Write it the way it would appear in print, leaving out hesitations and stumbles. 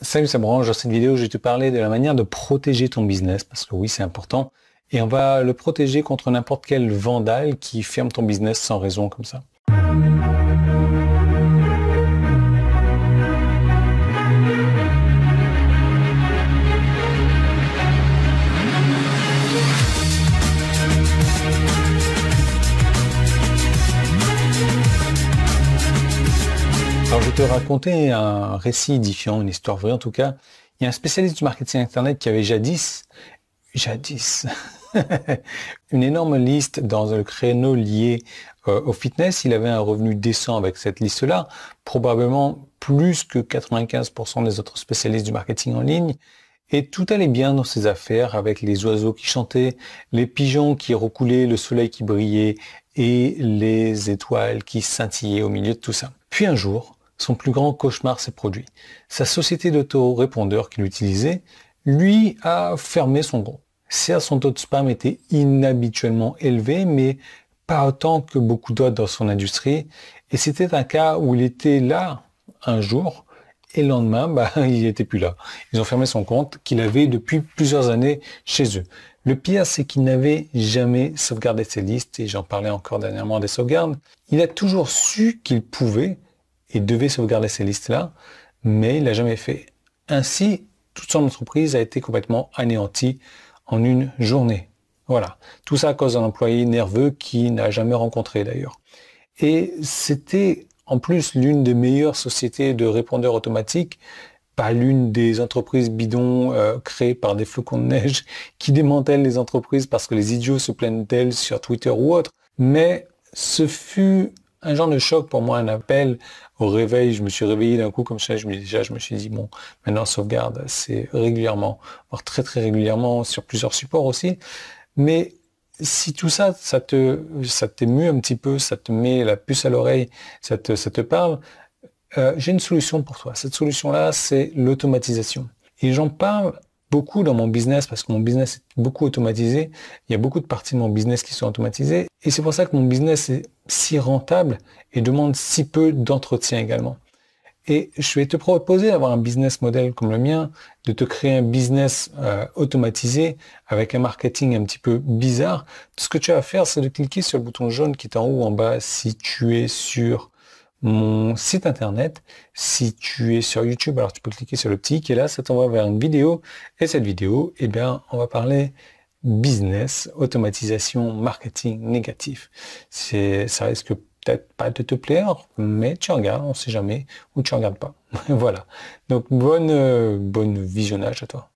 Salut, c'est Branche. Dans cette vidéo, je vais te parler de la manière de protéger ton business, parce que oui, c'est important. Et on va le protéger contre n'importe quel vandale qui ferme ton business sans raison comme ça. Alors, je vais te raconter un récit édifiant, une histoire vraie en tout cas. Il y a un spécialiste du marketing Internet qui avait jadis, une énorme liste dans le créneau lié au fitness. Il avait un revenu décent avec cette liste-là, probablement plus que 95% des autres spécialistes du marketing en ligne. Et tout allait bien dans ses affaires avec les oiseaux qui chantaient, les pigeons qui roucoulaient, le soleil qui brillait et les étoiles qui scintillaient au milieu de tout ça. Puis un jour, son plus grand cauchemar s'est produit. Sa société d'autorépondeur qu'il utilisait, lui, a fermé son compte. Certes, son taux de spam était inhabituellement élevé, mais pas autant que beaucoup d'autres dans son industrie. Et c'était un cas où il était là un jour, et le lendemain, il n'était plus là. Ils ont fermé son compte qu'il avait depuis plusieurs années chez eux. Le pire, c'est qu'il n'avait jamais sauvegardé ses listes, et j'en parlais encore dernièrement des sauvegardes. Il a toujours su qu'il pouvait et devait sauvegarder ces listes-là, mais il l'a jamais fait. Ainsi, toute son entreprise a été complètement anéantie en une journée. Voilà. Tout ça à cause d'un employé nerveux qui n'a jamais rencontré d'ailleurs. Et c'était en plus l'une des meilleures sociétés de répondeurs automatiques, pas l'une des entreprises bidons créées par des flocons de neige qui démantèlent les entreprises parce que les idiots se plaignent d'elles sur Twitter ou autre. Mais ce fut un genre de choc pour moi, un appel au réveil. Je me suis réveillé d'un coup comme ça, je me suis dit, bon, maintenant sauvegarde, c'est régulièrement, voire très très régulièrement, sur plusieurs supports aussi. Mais si tout ça, ça t'émue un petit peu, ça te met la puce à l'oreille, ça te parle, j'ai une solution pour toi. Cette solution-là, c'est l'automatisation. Et j'en parle beaucoup dans mon business parce que mon business est beaucoup automatisé. Il y a beaucoup de parties de mon business qui sont automatisées. Et c'est pour ça que mon business est si rentable et demande si peu d'entretien également. Et je vais te proposer d'avoir un business model comme le mien, de te créer un business automatisé avec un marketing un petit peu bizarre. Tout ce que tu as à faire, c'est de cliquer sur le bouton jaune qui est en haut ou en bas si tu es sur mon site internet. Si tu es sur YouTube, alors tu peux cliquer sur le petit qui est là, ça t'envoie vers une vidéo. Et cette vidéo, eh bien, on va parler business, automatisation, marketing négatif. Ça risque peut-être pas de te plaire, mais tu regardes, on sait jamais, ou tu regardes pas. Voilà. Donc, bonne visionnage à toi.